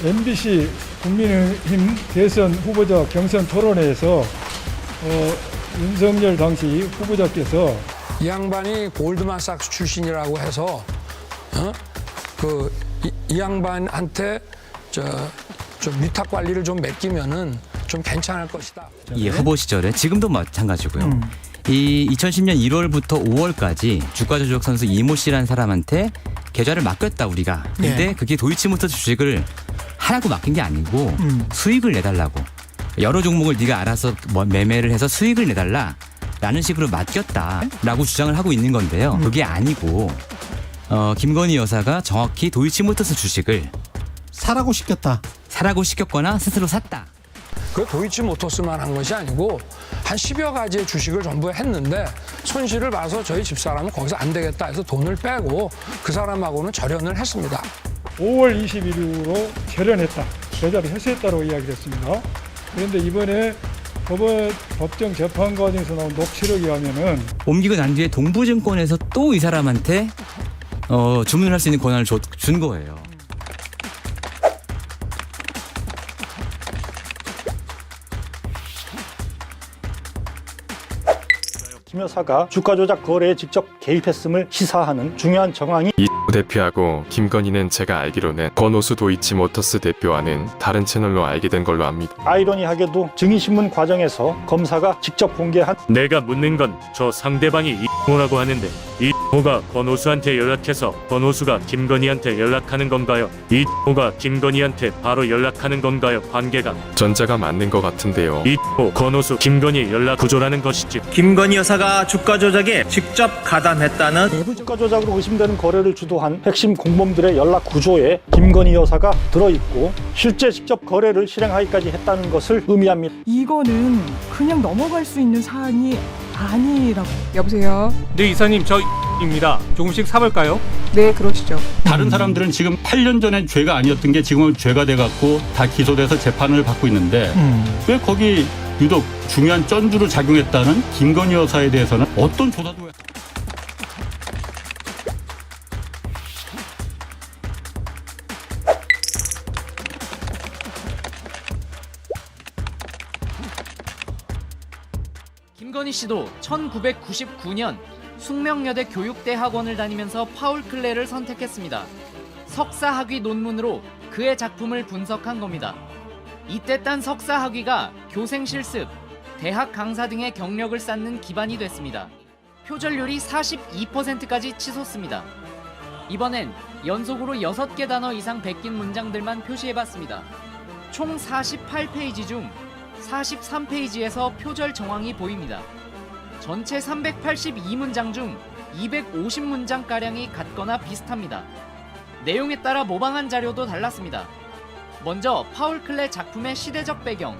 MBC 국민의힘 대선 후보자 경선 토론회에서 윤석열 당시 후보자께서 이 양반이 골드만삭스 출신이라고 해서 이 양반한테 좀 위탁 관리를 좀 맡기면은 좀 괜찮을 것이다. 예, 후보 시절에 지금도 마찬가지고요. 이 2010년 1월부터 5월까지 주가 조작 선수 이모 씨라는 사람한테 계좌를 맡겼다 우리가. 근데 그게 도이치모터스 주식을 하라고 맡긴 게 아니고 수익을 내달라고. 여러 종목을 네가 알아서 매매를 해서 수익을 내달라라는 식으로 맡겼다라고 주장을 하고 있는 건데요. 그게 아니고 김건희 여사가 정확히 도이치모터스 주식을 사라고 시켰거나 스스로 샀다. 그 도이치모터스만 한 것이 아니고 한 10여 가지의 주식을 전부 했는데 손실을 봐서 저희 집사람은 거기서 안 되겠다 해서 돈을 빼고 그 사람하고는 절연을 했습니다. 5월 21일로 절연했다, 계좌를 회수했다고 이야기를 했습니다. 그런데 이번에 법정 재판 과정에서 나온 녹취록에 하면은 옮기고 난 뒤에 동부증권에서 또 이 사람한테 주문을 할 수 있는 권한을 준 거예요. 김 여사가 주가 조작 거래에 직접 개입했음을 시사하는 중요한 정황이 이 대표하고 김건희는 제가 알기로는 권오수 도이치모터스 대표와는 다른 채널로 알게 된 걸로 압니다. 아이러니하게도 증인신문 과정에서 검사가 직접 공개한 내가 묻는 건 저 상대방이 이모라고 하는데 이모가 권오수한테 연락해서 권오수가 김건희한테 연락하는 건가요? 이모가 김건희한테 바로 연락하는 건가요? 관계가 전자가 맞는 것 같은데요. 이모 권오수 김건희 연락 구조라는 것이지. 김건희 여사가 주가 조작에 직접 가담했다는 내부 주가 조작으로 의심되는 거래를 주도한 핵심 공범들의 연락 구조에 김건희 여사가 들어있고 실제 직접 거래를 실행하기까지 했다는 것을 의미합니다. 이거는 그냥 넘어갈 수 있는 사안이 아니라고. 여보세요? 네, 이사님, 저입니다. 조금씩 사볼까요? 네, 그러시죠. 다른 사람들은 지금 8년 전에 죄가 아니었던 게 지금은 죄가 돼갖고 다 기소돼서 재판을 받고 있는데 왜 거기 유독 중요한 쩐주로 작용했다는 김건희 여사에 대해서는 어떤 조사도 김건희 씨도 1999년 숙명여대 교육대 학원을 다니면서 파울 클레를 선택했습니다. 석사 학위 논문으로 그의 작품을 분석한 겁니다. 이때 딴 석사 학위가 교생 실습, 대학 강사 등의 경력을 쌓는 기반이 됐습니다. 표절률이 42%까지 치솟습니다. 이번엔 연속으로 6개 단어 이상 베낀 문장들만 표시해봤습니다. 총 48페이지 중 43페이지에서 표절 정황이 보입니다. 전체 382문장 중 250문장가량이 같거나 비슷합니다. 내용에 따라 모방한 자료도 달랐습니다. 먼저 파울 클레 작품의 시대적 배경,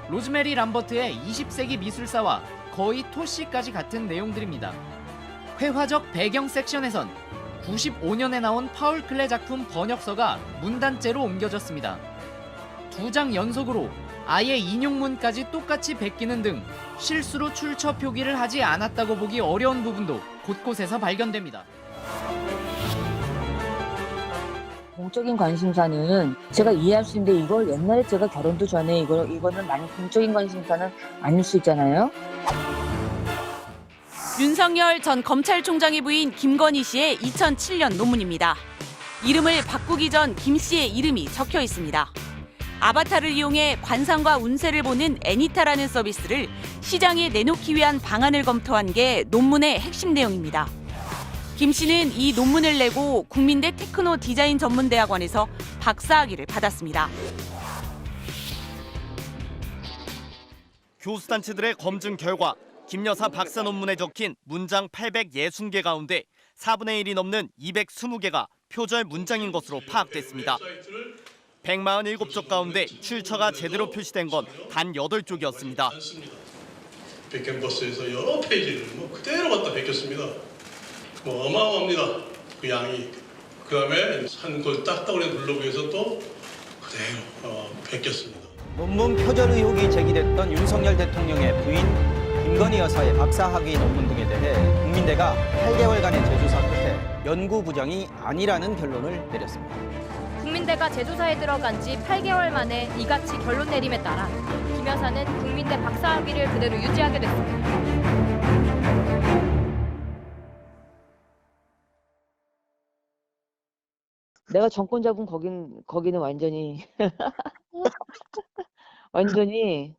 로즈메리 람버트의 20세기 미술사와 거의 토시까지 같은 내용들입니다. 회화적 배경 섹션에선 95년에 나온 파울 클레 작품 번역서가 문단째로 옮겨졌습니다. 2장 연속으로 아예 인용문까지 똑같이 베끼는 등 실수로 출처 표기를 하지 않았다고 보기 어려운 부분도 곳곳에서 발견됩니다. 공적인 관심사는 제가 이해할 수 있는데 이걸 옛날에 제가 결혼도 전에 이거는 많이 공적인 관심사는 아닐 수 있잖아요. 윤석열 전 검찰총장의 부인 김건희 씨의 2007년 논문입니다. 이름을 바꾸기 전 김 씨의 이름이 적혀 있습니다. 아바타를 이용해 관상과 운세를 보는 애니타라는 서비스를 시장에 내놓기 위한 방안을 검토한 게 논문의 핵심 내용입니다. 김 씨는 이 논문을 내고 국민대 테크노 디자인 전문대학원에서 박사학위를 받았습니다. 교수단체들의 검증 결과 김 여사 박사 논문에 적힌 문장 860개 가운데 4분의 1이 넘는 220개가 표절 문장인 것으로 파악됐습니다. 147쪽 가운데 출처가 제대로 표시된 건 단 8쪽이었습니다. 백캠퍼스에서 여러 페이지를 그대로 갖다 베꼈습니다. 어마어마합니다. 그 양이. 그다음에 한 걸 딱딱하게 눌러보여서 또 그대로 베꼈습니다. 논문 표절 의혹이 제기됐던 윤석열 대통령의 부인 김건희 여사의 박사학위 논문 등에 대해 국민대가 8개월간의 재조사 끝에 연구 부정이 아니라는 결론을 내렸습니다. 국민대가 재조사에 들어간 지 8개월 만에 이같이 결론 내림에 따라 김 여사는 국민대 박사학위를 그대로 유지하게 됐습니다. 내가 정권 잡은 거기는 완전히 완전히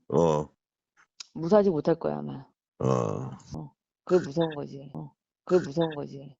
무사하지 못할 거야 아마. 그게 무서운 거지. 그게 무서운 거지.